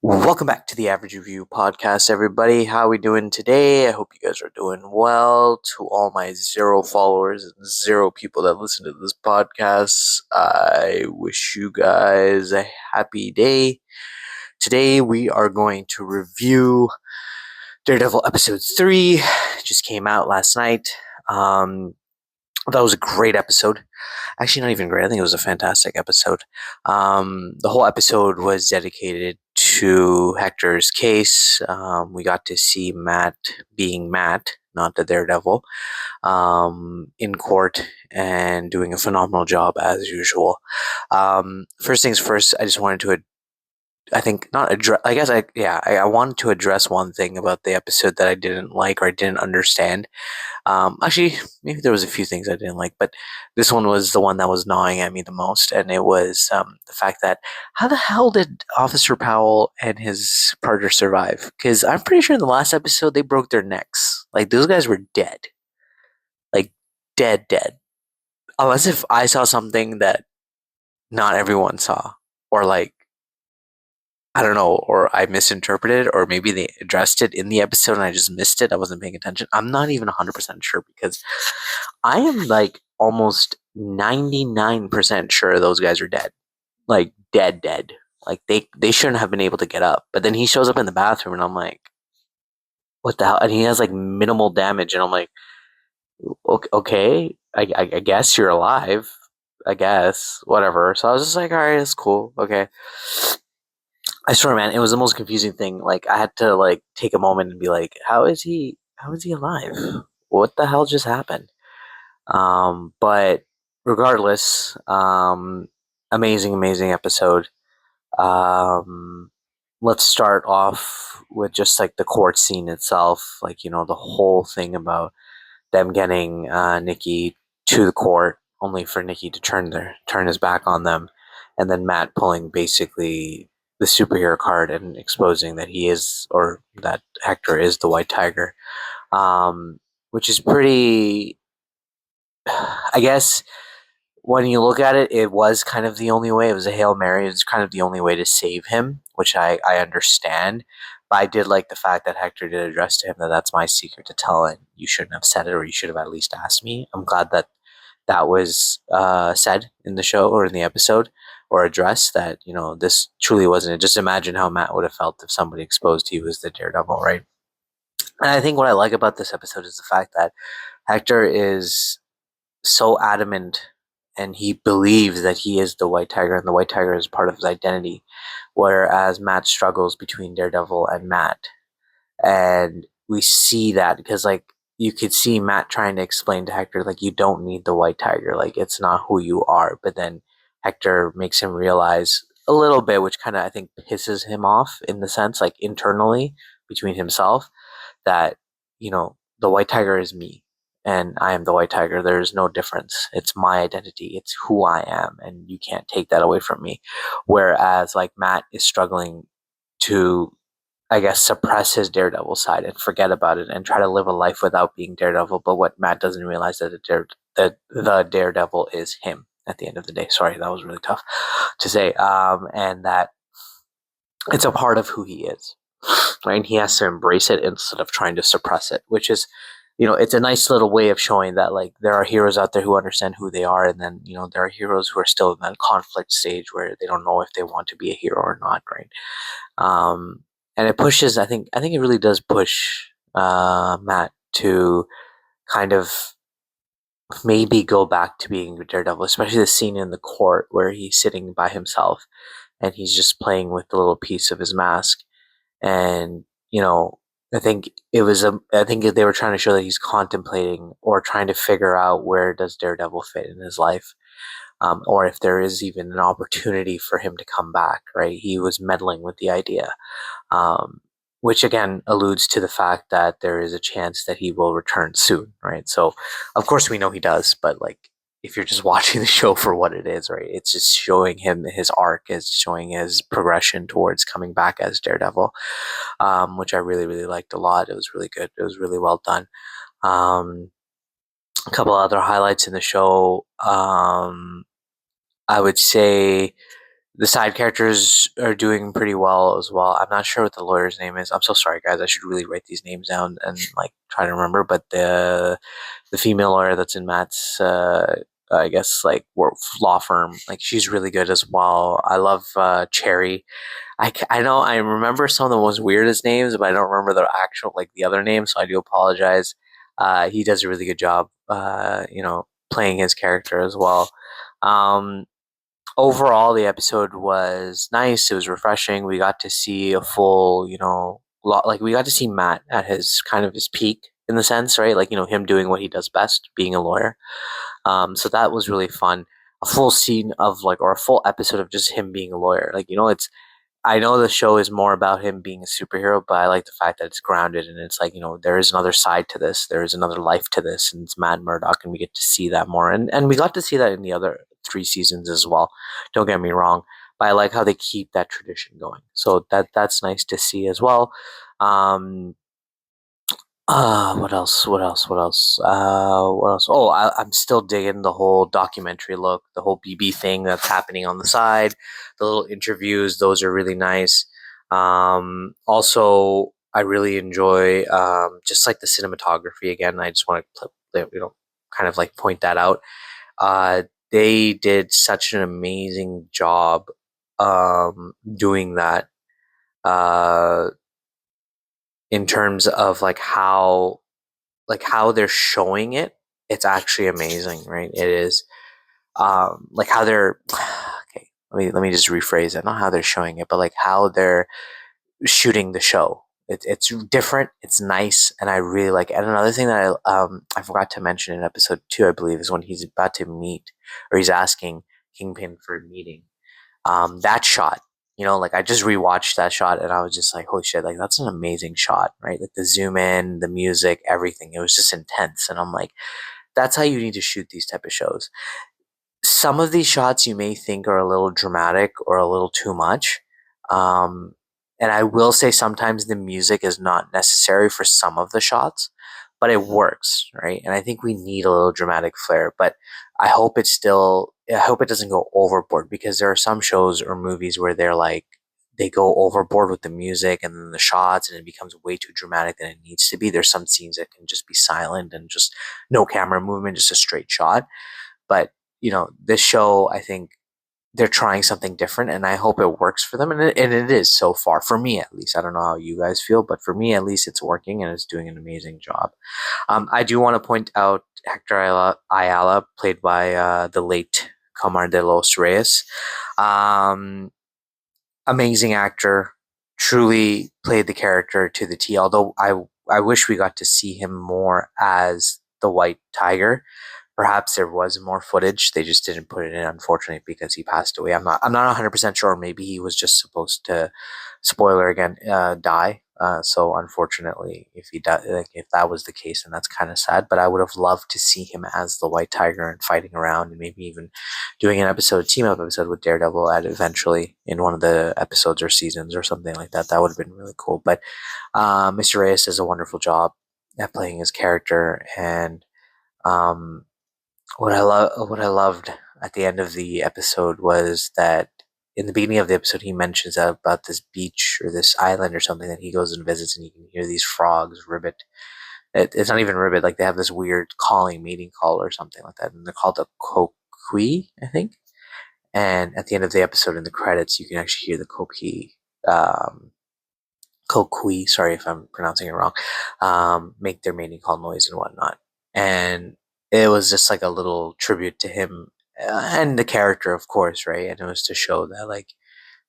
Welcome back to the Average Review Podcast, everybody. How are we doing today? I hope you guys are doing well. To all my 0 followers and 0 people that listen to this podcast, I wish you guys a happy day. Today we are going to review Daredevil episode 3. It just came out last night. That was a great episode. Actually, not even great. I think it was a fantastic episode. The whole episode was dedicated to Hector's case. We got to see Matt being Matt, not the Daredevil, in court and doing a phenomenal job as usual. First things first, I just wanted to I think not address. I guess I wanted to address one thing about the episode that I didn't like or I didn't understand. Actually, maybe there was a few things I didn't like, but this one was the one that was gnawing at me the most, and it was the fact that how the hell did Officer Powell and his partner survive? Because I'm pretty sure in the last episode they broke their necks. Like those guys were dead, like dead. Unless if I saw something that not everyone saw, or like I don't know, or I misinterpreted, or maybe they addressed it in the episode and I just missed it. I wasn't paying attention. I'm not even 100% sure because I am like almost 99% sure those guys are dead. Like dead. Like they shouldn't have been able to get up. But then he shows up in the bathroom and I'm like, what the hell? And he has like minimal damage and I'm like, okay, I guess you're alive. I guess, whatever. So I was just like, all right, it's cool. Okay. I swear, man, it was the most confusing thing. Like, I had to like take a moment and be like, "How is he? How is he alive? What the hell just happened?" But regardless, amazing episode. Um, let's start off with just like the court scene itself. Like, the whole thing about them getting Nikki to the court, only for Nikki to turn his back on them, and then Matt pulling basically the superhero card and exposing that he is, or that Hector is the White Tiger, which is pretty. I guess when you look at it, it was kind of the only way. It was a Hail Mary. It was kind of the only way to save him, which I understand. But I did like the fact that Hector did address to him that that's my secret to tell, and you shouldn't have said it, or you should have at least asked me. I'm glad that that was said in the show or in the episode or addressed that, this truly wasn't it. Just imagine how Matt would have felt if somebody exposed he was the Daredevil, right? And I think what I like about this episode is the fact that Hector is so adamant and he believes that he is the White Tiger and the White Tiger is part of his identity, whereas Matt struggles between Daredevil and Matt. And we see that because, like, you could see Matt trying to explain to Hector, like, you don't need the White Tiger, like, it's not who you are. But then Hector makes him realize a little bit, which kind of, I think, pisses him off in the sense, like, internally between himself, that, the White Tiger is me and I am the White Tiger. There's no difference. It's my identity. It's who I am, and you can't take that away from me. Whereas, like, Matt is struggling to, I guess, suppress his Daredevil side and forget about it and try to live a life without being Daredevil. But what Matt doesn't realize that the Daredevil is him at the end of the day. Sorry, that was really tough to say. And that it's a part of who he is, right? And he has to embrace it instead of trying to suppress it, which is, it's a nice little way of showing that, like, there are heroes out there who understand who they are, and then, there are heroes who are still in that conflict stage where they don't know if they want to be a hero or not, right? Um, and it pushes. I think it really does push Matt to kind of maybe go back to being Daredevil, especially the scene in the court where he's sitting by himself and he's just playing with the little piece of his mask. And I think I think they were trying to show that he's contemplating or trying to figure out where does Daredevil fit in his life, or if there is even an opportunity for him to come back. Right? He was meddling with the idea, um, which again alludes to the fact that there is a chance that he will return soon. Right? So, of course, we know he does, but like, if you're just watching the show for what it is, right? It's just showing him his arc, is showing his progression towards coming back as Daredevil, which I really liked a lot. It was really good. It was really well done. Um, a couple other highlights in the show. I would say The side characters are doing pretty well as well. I'm not sure what the lawyer's name is. I'm so sorry, guys. I should really write these names down and like try to remember. But the female lawyer that's in Matt's, I guess like law firm, like she's really good as well. I love Cherry. I know I remember some of the most weirdest names, but I don't remember the actual like the other names, so I do apologize. He does a really good job, playing his character as well. Um, Overall, the episode was nice. It was refreshing. We got to see a full, like we got to see Matt at his kind of his peak in the sense, right? Like him doing what he does best, being a lawyer. So that was really fun. A full scene of like, or a full episode of just him being a lawyer. Like it's I know the show is more about him being a superhero, but I like the fact that it's grounded and it's like, there is another side to this. There is another life to this, and it's Matt Murdock, and we get to see that more. And we got to see that in the other three seasons as well. Don't get me wrong, but I like how they keep that tradition going. So that's nice to see as well. Um, what else? What else? What else? What else? Oh, I'm still digging the whole documentary look, the whole BB thing that's happening on the side, the little interviews. Those are really nice. Also, I really enjoy just like the cinematography. Again, I just want to kind of like point that out. Uh, they did such an amazing job doing that. Uh, in terms of like how they're showing it, it's actually amazing, right? It is like how they're okay. Let me just rephrase it. Not how they're showing it, but like how they're shooting the show. It's different. It's nice, and I really like it. And another thing that I forgot to mention in episode 2, I believe, is when he's about to meet, or he's asking Kingpin for a meeting. That shot, like I just rewatched that shot and I was just like, holy shit, like that's an amazing shot, right? Like the zoom in, the music, everything. It was just intense. And I'm like, that's how you need to shoot these type of shows. Some of these shots you may think are a little dramatic or a little too much. Um, and I will say sometimes the music is not necessary for some of the shots, but it works, right? And I think we need a little dramatic flair, but I hope it doesn't go overboard, because there are some shows or movies where they go overboard with the music and then the shots, and it becomes way too dramatic than it needs to be. There's some scenes that can just be silent and just no camera movement, just a straight shot. But this show, I think they're trying something different, and I hope it works for them. And it is so far, for me at least. I don't know how you guys feel, but for me at least, it's working and it's doing an amazing job. I do want to point out Hector Ayala, played by the late Camar de los Reyes. Um, Amazing actor, truly played the character to the T. Although I wish we got to see him more as the White Tiger. Perhaps there was more footage. They just didn't put it in, unfortunately, because he passed away. I'm not 100% sure. Maybe he was just supposed to, spoiler again, die. So unfortunately, if he died, like if that was the case, then that's kind of sad. But I would have loved to see him as the White Tiger and fighting around, and maybe even doing an episode, team up episode with Daredevil at eventually in one of the episodes or seasons or something like that. That would have been really cool. But Mr. Reyes does a wonderful job at playing his character, and um, what I loved at the end of the episode was that in the beginning of the episode he mentions about this beach or this island or something that he goes and visits, and you can hear these frogs ribbit. It's not even ribbit, like they have this weird calling, mating call or something like that, and they're called a kokui, I think. And at the end of the episode, in the credits, you can actually hear the um, kokui. Sorry if I'm pronouncing it wrong. Make their mating call noise and whatnot, and it was just like a little tribute to him, and the character, of course, right? And it was to show that like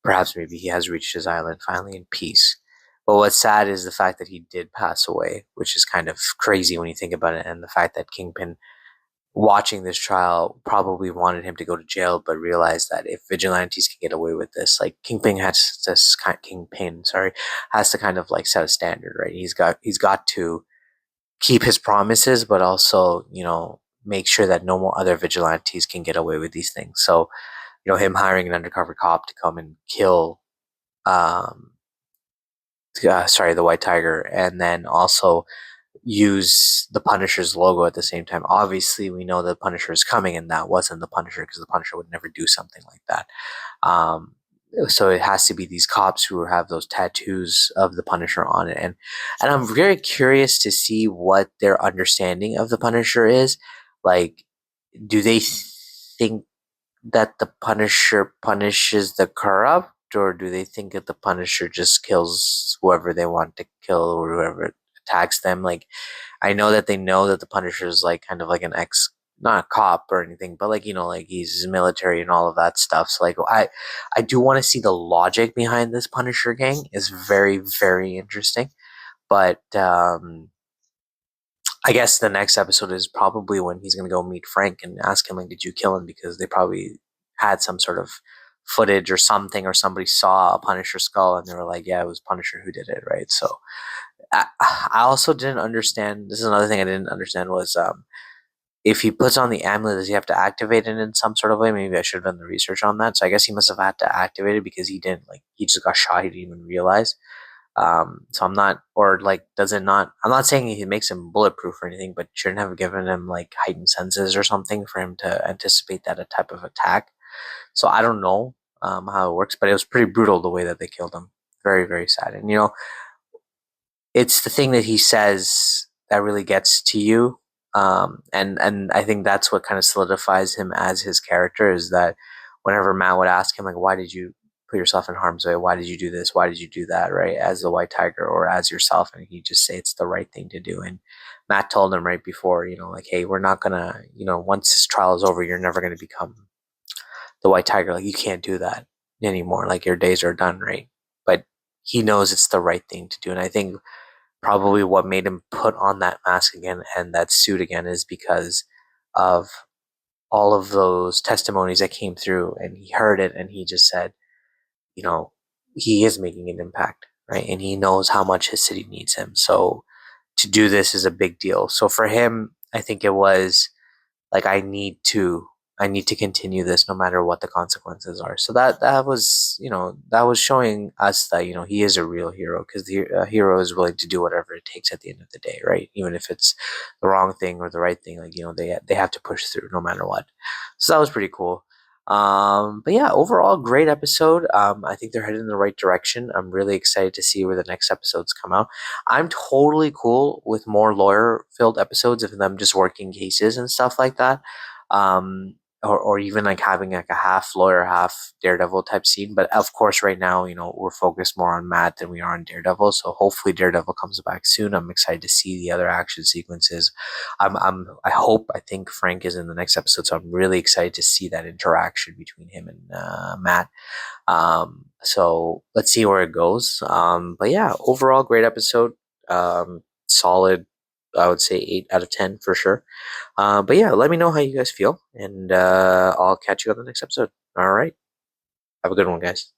perhaps maybe he has reached his island finally in peace. But what's sad is the fact that he did pass away, which is kind of crazy when you think about it, and the fact that Kingpin, watching this trial, probably wanted him to go to jail, but realized that if vigilantes can get away with this, like Kingpin, sorry, has to kind of like set a standard, right? He's got to keep his promises, but also make sure that no more other vigilantes can get away with these things. So him hiring an undercover cop to come and kill, um, sorry, the White Tiger, and then also use the Punisher's logo at the same time. Obviously, we know the Punisher is coming, and that wasn't the Punisher, because the Punisher would never do something like that. so it has to be these cops who have those tattoos of the Punisher on it, and I'm very curious to see what their understanding of the Punisher is. Like, do they think that the Punisher punishes the corrupt, or do they think that the Punisher just kills whoever they want to kill or whoever attacks them? Like, I know that the Punisher is like kind of like an ex, not a cop or anything, but like like he's military and all of that stuff. So like I do want to see the logic behind this Punisher gang. Is very very interesting, but I guess the next episode is probably when he's gonna go meet Frank and ask him like, "Did you kill him?" Because they probably had some sort of footage or something, or somebody saw a Punisher skull and they were like, "Yeah, it was Punisher who did it," right? So I also didn't understand. This is another thing I didn't understand was if he puts on the amulet, does he have to activate it in some sort of way? Maybe I should have done the research on that. So I guess he must have had to activate it because he didn't like he just got shot. He didn't even realize. So I'm not, or like, does it not? I'm not saying he makes him bulletproof or anything, but shouldn't have given him like heightened senses or something for him to anticipate that a type of attack. So I don't know how it works, but it was pretty brutal the way that they killed him. Very very sad, and it's the thing that he says that really gets to you. And I think that's what kind of solidifies him as his character is that whenever Matt would ask him like, why did you put yourself in harm's way? Why did you do this? Why did you do that? Right, as the White Tiger or as yourself, and he just say it's the right thing to do. And Matt told him right before, like, hey, we're not gonna, once this trial is over, you're never gonna become the White Tiger. Like, you can't do that anymore. Like, your days are done, right? But he knows it's the right thing to do, and I think probably what made him put on that mask again and that suit again is because of all of those testimonies that came through, and he heard it and he just said, you know, he is making an impact, right? And he knows how much his city needs him. So to do this is a big deal. So for him, I think it was like I need to continue this no matter what the consequences are. So that was that was showing us that he is a real hero, because the hero is willing to do whatever it takes at the end of the day, right? Even if it's the wrong thing or the right thing, like they have to push through no matter what. So that was pretty cool. But yeah, overall great episode. I think they're headed in the right direction. I'm really excited to see where the next episodes come out. I'm totally cool with more lawyer filled episodes of them just working cases and stuff like that. Um, or even like having like a half lawyer, half Daredevil type scene. But of course, right now, we're focused more on Matt than we are on Daredevil. So hopefully Daredevil comes back soon. I'm excited to see the other action sequences. I think Frank is in the next episode. So I'm really excited to see that interaction between him and Matt. So let's see where it goes. But yeah, overall great episode. Solid, I would say 8 out of 10 for sure. But yeah, let me know how you guys feel, and I'll catch you on the next episode. All right, have a good one, guys.